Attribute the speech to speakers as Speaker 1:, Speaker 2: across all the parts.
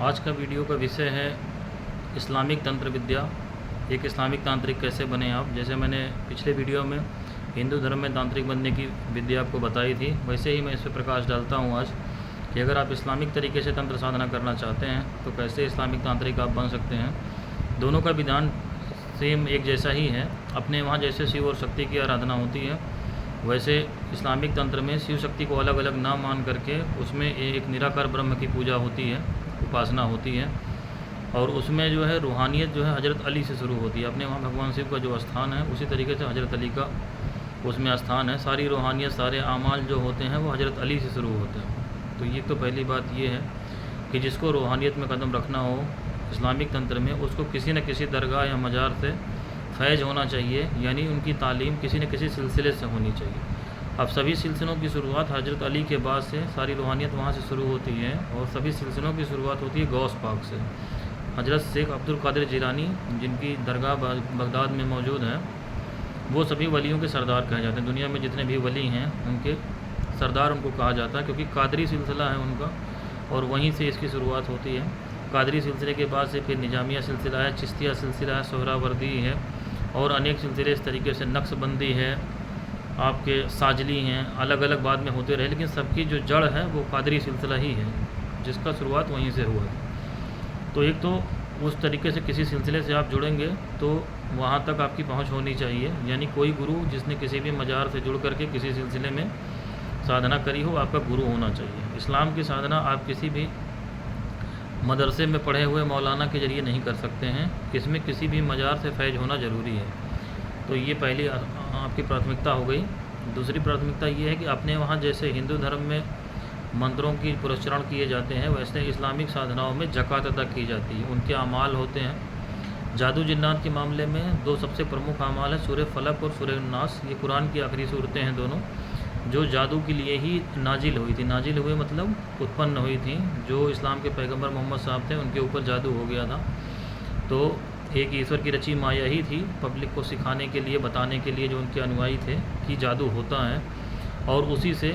Speaker 1: आज का वीडियो का विषय है इस्लामिक तंत्र विद्या। एक इस्लामिक तांत्रिक कैसे बने आप। जैसे मैंने पिछले वीडियो में हिंदू धर्म में तांत्रिक बनने की विद्या आपको बताई थी, वैसे ही मैं इस पर प्रकाश डालता हूँ आज कि अगर आप इस्लामिक तरीके से तंत्र साधना करना चाहते हैं तो कैसे इस्लामिक तांत्रिक आप बन सकते हैं। दोनों का विधान सेम एक जैसा ही है। अपने वहाँ जैसे शिव और शक्ति की आराधना होती है, वैसे इस्लामिक तंत्र में शिव शक्ति को अलग अलग ना मान करके उसमें एक निराकार ब्रह्म की पूजा होती है, उपासना होती है। और उसमें जो है रूहानियत जो है हज़रत अली से शुरू होती है। अपने वहाँ भगवान शिव का जो स्थान है उसी तरीके से हज़रत अली का उसमें स्थान है। सारी रूहानियत, सारे आमाल जो होते हैं वो हज़रत अली से शुरू होते हैं। तो ये तो पहली बात ये है कि जिसको रूहानियत में कदम रखना हो इस्लामिक तंत्र में, उसको किसी न किसी दरगाह या मज़ार से फैज़ होना चाहिए, यानी उनकी तालीम किसी न किसी सिलसिले से होनी चाहिए। अब सभी सिलसिलों की शुरुआत हज़रत अली के बाद से सारी रूहानियत वहाँ से शुरू होती है, और सभी सिलसिलों की शुरुआत होती है गौस पाक से। हज़रत शेख अब्दुल कादिर जिलानी, जिनकी दरगाह बगदाद में मौजूद है, वो सभी वलियों के सरदार कहे जाते हैं। दुनिया में जितने भी वली हैं उनके सरदार उनको कहा जाता है, क्योंकि कादरी सिलसिला है उनका, और वहीं से इसकी शुरुआत होती है। कादरी सिलसिले के बाद से फिर निजामिया सिलसिला है, चिश्तिया सिलसिला है, सोहरावर्दी है, और अनेक सिलसिले इस तरीके से, नक्शबंदी है, आपके साजली हैं, अलग अलग बाद में होते रहे, लेकिन सबकी जो जड़ है वो कादरी सिलसिला ही है, जिसका शुरुआत वहीं से हुआ है। तो एक तो उस तरीके से किसी सिलसिले से आप जुड़ेंगे तो वहाँ तक आपकी पहुँच होनी चाहिए, यानी कोई गुरु जिसने किसी भी मज़ार से जुड़ करके किसी सिलसिले में साधना करी हो, आपका गुरु होना चाहिए। इस्लाम की साधना आप किसी भी मदरसे में पढ़े हुए मौलाना के ज़रिए नहीं कर सकते हैं, इसमें किसी भी मज़ार से फैज़ होना ज़रूरी है। तो ये पहली आपकी प्राथमिकता हो गई। दूसरी प्राथमिकता ये है कि अपने वहाँ जैसे हिंदू धर्म में मंत्रों की पुरस्चरण किए जाते हैं, वैसे इस्लामिक साधनाओं में ज़कात अदा की जाती है, उनके अमाल होते हैं। जादू जिन्नात के मामले में दो सबसे प्रमुख अमाल है, सूरह फलक और सूरह नास। ये कुरान की आखिरी सूरतें हैं दोनों, जो जादू के लिए ही नाजिल हुई थी। नाजिल हुए मतलब उत्पन्न हुई थी। जो इस्लाम के पैगंबर मोहम्मद साहब थे उनके ऊपर जादू हो गया था। तो एक ईश्वर की रची माया ही थी, पब्लिक को सिखाने के लिए, बताने के लिए, जो उनके अनुयायी थे कि जादू होता है, और उसी से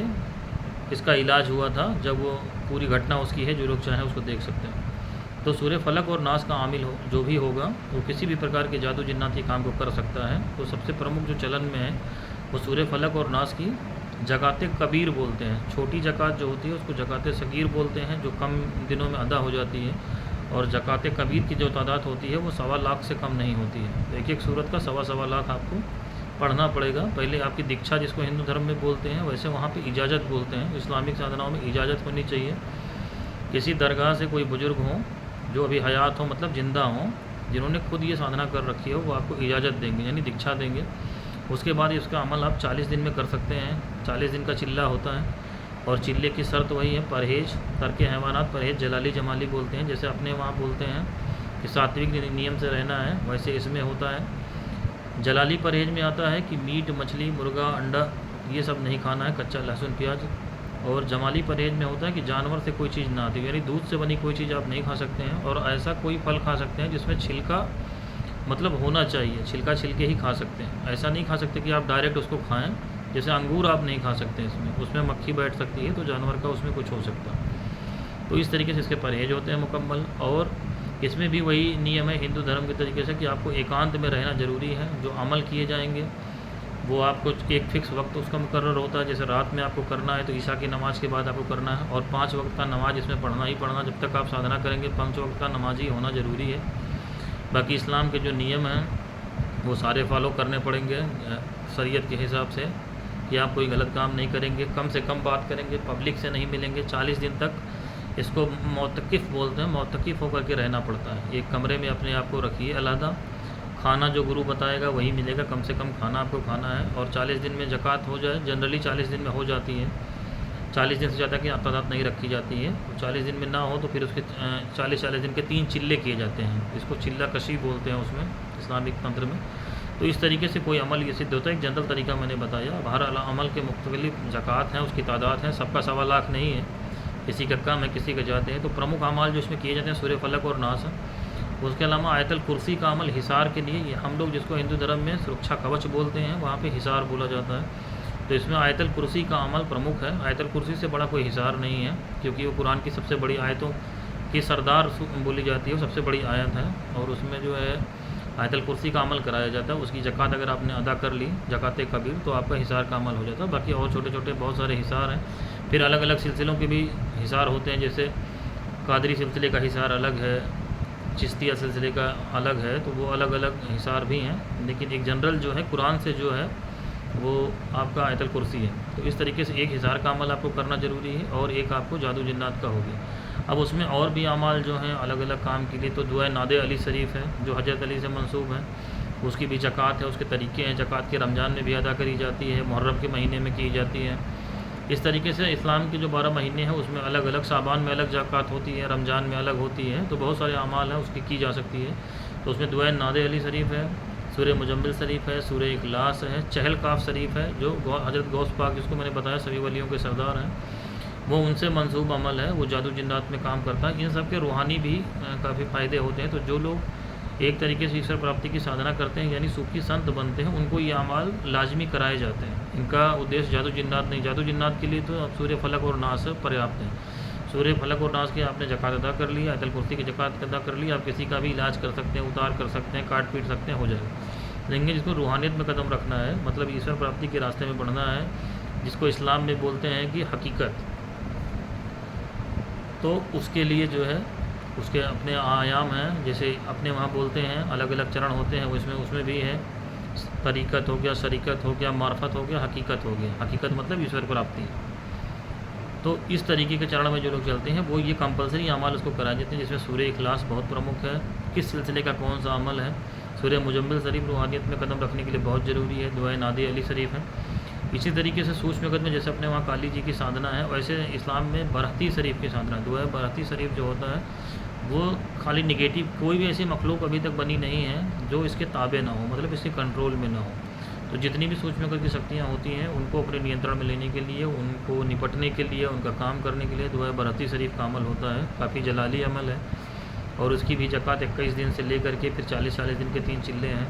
Speaker 1: इसका इलाज हुआ था। जब वो पूरी घटना उसकी है, जो लोग चाहें उसको देख सकते हैं। तो सूरह फलक और नास का आमिल हो जो भी होगा वो किसी भी प्रकार के जादू जिन्नाती काम को कर सकता है। तो सबसे प्रमुख जो चलन में है वो सूरह फलक और नास की ज़कात कबीर बोलते हैं। छोटी ज़कात जो होती है उसको ज़कात सगीर बोलते हैं, जो कम दिनों में अदा हो जाती है। और ज़कात कबीर की जो तादाद होती है वो 1.25 लाख से कम नहीं होती है। एक एक सूरत का 1.25 लाख आपको पढ़ना पड़ेगा। पहले आपकी दीक्षा, जिसको हिंदू धर्म में बोलते हैं, वैसे वहाँ पे इजाज़त बोलते हैं। इस्लामिक साधनाओं में इजाज़त होनी चाहिए। किसी दरगाह से कोई बुज़ुर्ग हों जो अभी हयात हों, मतलब ज़िंदा हों, जिन्होंने खुद ये साधना कर रखी हो, वो आपको इजाज़त देंगे, यानी दीक्षा देंगे। उसके बाद इसका अमल आप 40 दिन में कर सकते हैं। 40 दिन का चिल्ला होता है, और चिल्ले की शर्त वही है, परहेज़, तर्क हैवानात, परहेज़ जलाली जमाली बोलते हैं। जैसे अपने वहाँ बोलते हैं कि सात्विक नियम से रहना है, वैसे इसमें होता है। जलाली परहेज़ में आता है कि मीट, मछली, मुर्गा, अंडा ये सब नहीं खाना है, कच्चा लहसुन प्याज। और जमाली परहेज़ में होता है कि जानवर से कोई चीज़ ना आती, यानी दूध से बनी कोई चीज़ आप नहीं खा सकते हैं। और ऐसा कोई फल खा सकते हैं जिसमें छिलका मतलब होना चाहिए, छिलका छिलके ही खा सकते हैं। ऐसा नहीं खा सकते कि आप डायरेक्ट उसको खाएँ। जैसे अंगूर आप नहीं खा सकते, उसमें मक्खी बैठ सकती है, तो जानवर का उसमें कुछ हो सकता है। तो इस तरीके से इसके परहेज होते हैं मुकम्मल। और इसमें भी वही नियम है हिंदू धर्म के तरीके से कि आपको एकांत में रहना ज़रूरी है। जो अमल किए जाएंगे वो आपको एक फ़िक्स वक्त उसका मुकर्रर होता है। जैसे रात में आपको करना है तो ईशा की नमाज़ के बाद आपको करना है, और 5 वक्त का नमाज इसमें पढ़ना ही पढ़ना। जब तक आप साधना करेंगे 5 वक्त का नमाज ही होना ज़रूरी है। बाकी इस्लाम के जो नियम हैं वो सारे फॉलो करने पड़ेंगे शरीयत के हिसाब से, कि आप कोई गलत काम नहीं करेंगे, कम से कम बात करेंगे, पब्लिक से नहीं मिलेंगे। 40 दिन तक इसको मौतकिफ़ बोलते हैं, मौतकिफ़ होकर के रहना पड़ता है। एक कमरे में अपने आप को रखिए अलहदा, खाना जो गुरु बताएगा वही मिलेगा, कम से कम खाना आपको खाना है। और 40 दिन में ज़कात हो जाए, जनरली 40 दिन में हो जाती है। 40 दिन से ज़्यादा की तादाद नहीं रखी जाती है। 40 दिन में ना हो तो फिर उसके 40 दिन के 3 चिल्ले किए जाते हैं। इसको चिल्ला कशी बोलते हैं उसमें, इस्लामिक तंत्र में। तो इस तरीके से कोई अमल ये सिद्ध होता है। एक जनरल तरीका मैंने बताया। हर अमल के मुख्तलिफ ज़कात हैं, उसकी तादाद है, सबका 1.25 लाख नहीं है, किसी का कम है, किसी का ज़्यादा है। तो प्रमुख अमाल जो इसमें किए जाते हैं सूरह फलक और नास है। उसके अलावा आयतल कुर्सी का अमल हिसार के लिए, हम लोग जिसको हिंदू धर्म में सुरक्षा कवच बोलते हैं, वहाँ पे हिसार बोला जाता है। तो इसमें आयतल कुर्सी का अमल प्रमुख है। आयतल कुर्सी से बड़ा कोई हिसार नहीं है, क्योंकि वो कुरान की सबसे बड़ी आयतों की सरदार बोली जाती है, वो सबसे बड़ी आयत है, और उसमें जो है आयतल कुर्सी का अमल कराया जाता है। उसकी ज़कात अगर आपने अदा कर ली, ज़कात कबीर, तो आपका हिसार का अमल हो जाता है। बाकी और छोटे छोटे बहुत सारे हिसार हैं। फिर अलग अलग सिलसिलों के भी हिसार होते हैं, जैसे कादरी सिलसिले का हिसार अलग है, चिश्तिया सिलसिले का अलग है, तो वो अलग अलग हिसार भी हैं। लेकिन एक जनरल जो है कुरान से जो है वो आपका आयतल कुर्सी है। तो इस तरीके से एक हिसार का अमल आपको करना ज़रूरी है, और एक आपको जादू जिन्नात का हो गया। अब उसमें और भी अमाल जो हैं अलग अलग काम के लिए, तो दुआ नादे अली शरीफ है जो हज़रत अली से मंसूब है, उसकी भी ज़कात है, उसके तरीके हैं। ज़कात के रमज़ान में भी अदा करी जाती है, मुहर्रम के महीने में की जाती है। इस तरीके से इस्लाम के जो 12 महीने हैं उसमें अलग अलग, शाबान में अलग ज़कात होती है, रमज़ान में अलग होती है, तो बहुत सारे अमाल हैं उसकी की जा सकती है। तो उसमें दुआ नादे अली शरीफ है, सूरह मुजम्मिल शरीफ है, सूरह इखलास है, चहल काफ शरीफ है जो हज़रत गौस पाक जिसको मैंने बताया सभी वलियों के सरदार हैं, वो उनसे मंसूब अमल है, वो जादू जिन्नात में काम करता है। इन सब के रूहानी भी काफ़ी फ़ायदे होते हैं। तो जो लोग एक तरीके से ईश्वर प्राप्ति की साधना करते हैं, यानी सूफी संत बनते हैं, उनको ये अमाल लाजमी कराए जाते हैं। इनका उद्देश्य जादू जिन्नात नहीं। जादू जिन्नात के लिए तो अब सूर्य फलक और नास पर्याप्त है। सूर्य फलक और नास की आपने ज़कात अदा कर ली, आयतल कुर्सी की ज़कात अदा कर ली, आप किसी का भी इलाज कर सकते हैं, उतार कर सकते हैं, काट पीट सकते हैं, हो जाएगा। लेकिन जिसको रूहानियत में कदम रखना है, मतलब ईश्वर प्राप्ति के रास्ते में बढ़ना है, जिसको इस्लाम में बोलते हैं कि हकीकत, तो उसके लिए जो है उसके अपने आयाम हैं। जैसे अपने वहाँ बोलते हैं अलग अलग चरण होते हैं, उसमें भी है तरीक़त हो गया, शरीकत हो गया, मार्फत हो गया, हकीकत हो गया। हकीकत मतलब ईश्वर प्राप्ति। तो इस तरीके के चरण में जो लोग चलते हैं वो ये कंपलसरी अमाल उसको कराए जाते हैं, जिसमें सूरह इखलास बहुत प्रमुख है। किस सिलसिले का कौन सा अमल है? सूरह मुजम्मिल शरीफ रूहानियत में कदम रखने के लिए बहुत ज़रूरी है। दुआ नादे अली शरीफ है। इसी तरीके से सूक्ष्म जगत में जैसे अपने वहाँ काली जी की साधना है, वैसे इस्लाम में बरहती शरीफ की साधना, दुआ बरहती शरीफ जो होता है वो खाली निगेटिव, कोई भी ऐसी मखलूक अभी तक बनी नहीं है जो इसके ताबे ना हो, मतलब इसके कंट्रोल में ना हो। तो जितनी भी सूक्ष्म जगत की शक्तियाँ होती हैं उनको अपने नियंत्रण में लेने के लिए, उनको निपटने के लिए, उनका काम करने के लिए दुआ बरहती शरीफ का अमल होता है। काफ़ी जलाली अमल है, और उसकी भी ज़कात 21 दिन से ले करके फिर 40-40 दिन के 3 चिल्ले हैं,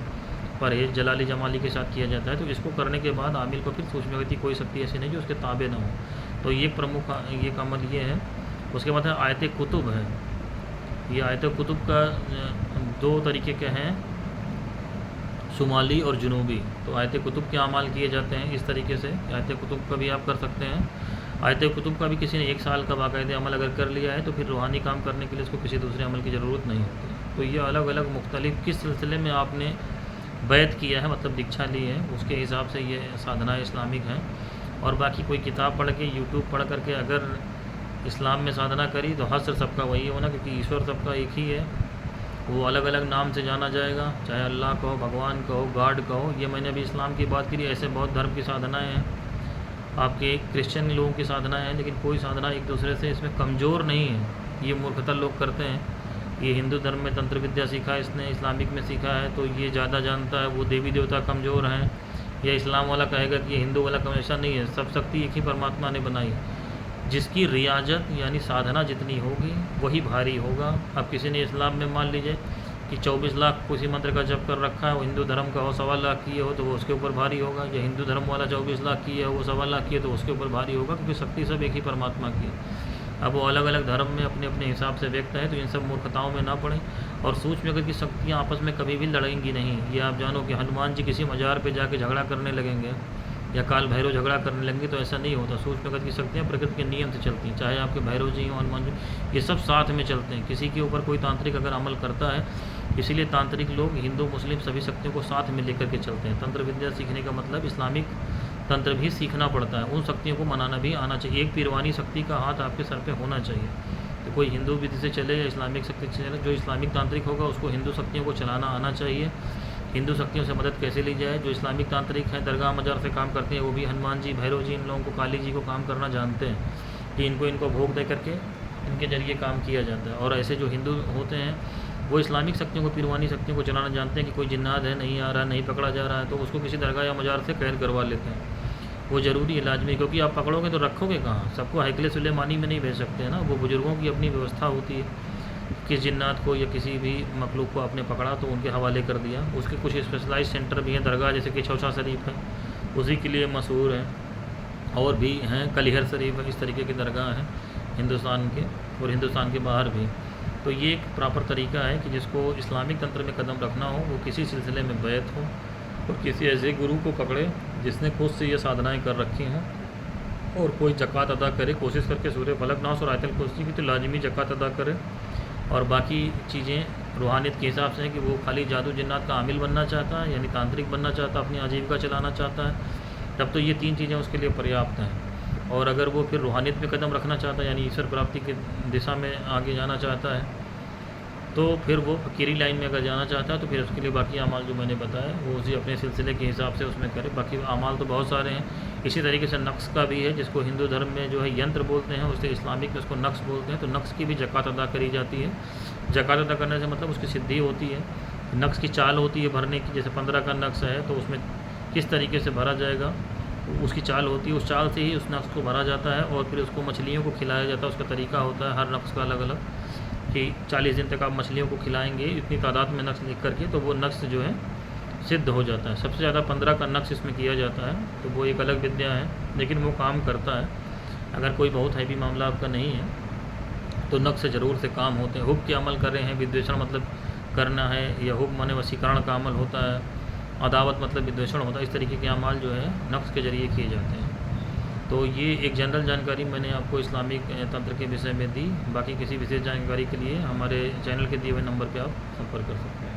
Speaker 1: परहेज जलाली जमाली के साथ किया जाता है। तो इसको करने के बाद आमिल को फिर सूक्ष्म जगत की कोई शक्ति ऐसी नहीं जो उसके ताबे ना हो। तो ये प्रमुख ये अमल ये है। उसके बाद है आयत कुतुब है। ये आयत कुतुब का 2 तरीके के हैं, शुमाली और जुनूबी। तो आयत कुतुब के अमाल किए जाते हैं इस तरीके से। आयत कुतुब का भी आप कर सकते हैं। आयत कुतुब का भी किसी ने 1 साल का बाकायदा अमल अगर कर लिया है तो फिर रूहानी काम करने के लिए उसको किसी दूसरे अमल की ज़रूरत नहीं होती। तो ये अलग अलग मुख्तलिफ किस सिलसिले में आपने बैत किया है, मतलब दीक्षा ली है, उसके हिसाब से ये साधना इस्लामिक है। और बाकी कोई किताब पढ़ के, यूट्यूब पढ़ करके अगर इस्लाम में साधना करी तो हस्र सबका वही होना, क्योंकि ईश्वर सबका एक ही है। वो अलग अलग नाम से जाना जाएगा, चाहे अल्लाह कहो, भगवान कहो, गॉड कहो। ये मैंने अभी इस्लाम की बात करी, ऐसे बहुत धर्म की साधनाएँ हैं, आपके क्रिश्चियन लोगों की साधनाएँ हैं, लेकिन कोई साधना एक दूसरे से इसमें कमज़ोर नहीं है। ये मूर्खता लोग करते हैं। ये हिंदू धर्म में तंत्र विद्या सीखा है इसने, इस्लामिक में सीखा है, तो ये ज़्यादा जानता है, वो देवी देवता कमज़ोर हैं। या इस्लाम वाला कहेगा कि ये हिंदू वाला कम, ऐसा नहीं है। सब शक्ति एक ही परमात्मा ने बनाई। जिसकी रियाजत यानी साधना जितनी होगी वही भारी होगा। अब किसी ने इस्लाम में मान लीजिए कि 24 लाख किसी मंत्र का जप कर रखा है, वो हिंदू धर्म का हो 1.25 लाख किए हो तो वो उसके ऊपर भारी होगा। या हिंदू धर्म वाला 24 लाख किए हो, वो 1.25 लाख किए तो उसके ऊपर भारी होगा, क्योंकि शक्ति सब एक ही परमात्मा की है। अब वो अलग अलग धर्म में अपने अपने हिसाब से व्यक्त है, तो इन सब मूर्खताओं में ना पड़े। और सूक्ष्म जगत की शक्तियाँ आपस में कभी भी लड़ेंगी नहीं। ये आप जानो कि हनुमान जी किसी मज़ार पे जाके झगड़ा करने लगेंगे या काल भैरव झगड़ा करने लगेंगे, तो ऐसा नहीं होता। सूक्ष्म जगत की शक्तियाँ प्रकृति के नियम से चलती हैं, चाहे आपके भैरव जी हों, हनुमान जी, ये सब साथ में चलते हैं। किसी के ऊपर कोई तांत्रिक अगर अमल करता है, इसीलिए तांत्रिक लोग हिंदू मुस्लिम सभी शक्तियों को साथ में लेकर के चलते हैं। तंत्र विद्या सीखने का मतलब इस्लामिक तंत्र भी सीखना पड़ता है, उन शक्तियों को मनाना भी आना चाहिए। एक पीरवानी शक्ति का हाथ आपके सर पे होना चाहिए। तो कोई हिंदू विधि से चले या इस्लामिक शक्ति से चले, जो इस्लामिक तांत्रिक होगा उसको हिंदू शक्तियों को चलाना आना चाहिए। हिंदू शक्तियों से मदद कैसे ली जाए, जो इस्लामिक तांत्रिक हैं, दरगाह मजार से काम करते हैं, वो भी हनुमान जी, भैरव जी, इन लोगों को, काली जी को काम करना जानते हैं कि इनको भोग दे करके इनके जरिए काम किया जाता है। और ऐसे जो हिंदू होते हैं वो इस्लामिक शक्तियों को, पीरवानी शक्तियों को चलाना जानते हैं कि कोई जिन्नात है, नहीं आ रहा, नहीं पकड़ा जा रहा है, तो उसको किसी दरगाह या मजार से कैद करवा लेते हैं। वो ज़रूरी है लाजमी, क्योंकि आप पकड़ोगे तो रखोगे कहाँ, सबको हैकले सुलेमानी में नहीं भेज सकते हैं ना। वो बुज़ुर्गों की अपनी व्यवस्था होती है, किस जिन्नात को या किसी भी मखलूक को आपने पकड़ा तो उनके हवाले कर दिया। उसके कुछ स्पेशलाइज सेंटर भी हैं, दरगाह जैसे कि चौसा शरीफ है उसी के लिए मशहूर है, और भी हैं, कलिहर शरीफ है, इस तरीके की दरगाह हैं हिंदुस्तान के और हिंदुस्तान के बाहर भी। तो ये एक प्रॉपर तरीका है कि जिसको इस्लामिक तंत्र में कदम रखना हो वो किसी सिलसिले में बैत हो और किसी ऐसे गुरु को पकड़े जिसने खुद से ये साधनाएं कर रखी हों, और कोई ज़कात अदा करे, कोशिश करके सूर्य फलक नास और आयतल कुर्सी की तो लाजिमी ज़कात अदा करे। और बाकी चीज़ें रूहानियत के हिसाब से हैं कि वो खाली जादू जिन्नात का आमिल बनना चाहता है, यानी तांत्रिक बनना चाहता है, अपनी आजीविका चलाना चाहता है, तब तो ये 3 चीज़ें उसके लिए पर्याप्त हैं। और अगर वो फिर रूहानियत में कदम रखना चाहता है, यानी ईश्वर प्राप्ति की दिशा में आगे जाना चाहता है, तो फिर वो फ़कीरी लाइन में अगर जाना चाहता है तो फिर उसके लिए बाकी अमाल जो मैंने बताया वो उसी अपने सिलसिले के हिसाब से उसमें करे। बाकी अमाल तो बहुत सारे हैं। इसी तरीके से नक्श का भी है, जिसको हिंदू धर्म में जो है यंत्र बोलते हैं, उससे इस्लामिक में उसको नक्श बोलते हैं। तो नक्श की भी ज़कात अदा करी जाती है। ज़कात अदा करने से मतलब उसकी सिद्धि होती है। नक्श की चाल होती है भरने की, जैसे 15 का नक्श है तो उसमें किस तरीके से भरा जाएगा उसकी चाल होती है, उस चाल से ही उस नक्श को भरा जाता है और फिर उसको मछलियों को खिलाया जाता है। उसका तरीका होता है हर नक्श का अलग अलग, कि 40 दिन तक आप मछलियों को खिलाएंगे इतनी तादाद में नक्श लिख करके, तो वो नक्श जो है सिद्ध हो जाता है। सबसे ज़्यादा 15 का नक्श इसमें किया जाता है, तो वो एक अलग विद्या है, लेकिन वो काम करता है। अगर कोई बहुत हैवी मामला आपका नहीं है तो नक्श से ज़रूर से काम होते हैं। हुब के अमल कर रहे हैं, विद्वेषण मतलब करना है, या हुब माने वशीकरण का अमल होता है, अदावत मतलब विद्वेषण होता है। इस तरीके के अमाल जो है नक्श के ज़रिए किए जाते हैं। तो ये एक जनरल जानकारी मैंने आपको इस्लामिक तंत्र के विषय में दी। बाकी किसी विशेष जानकारी के लिए हमारे चैनल के दिए हुए नंबर पर आप संपर्क कर सकते हैं।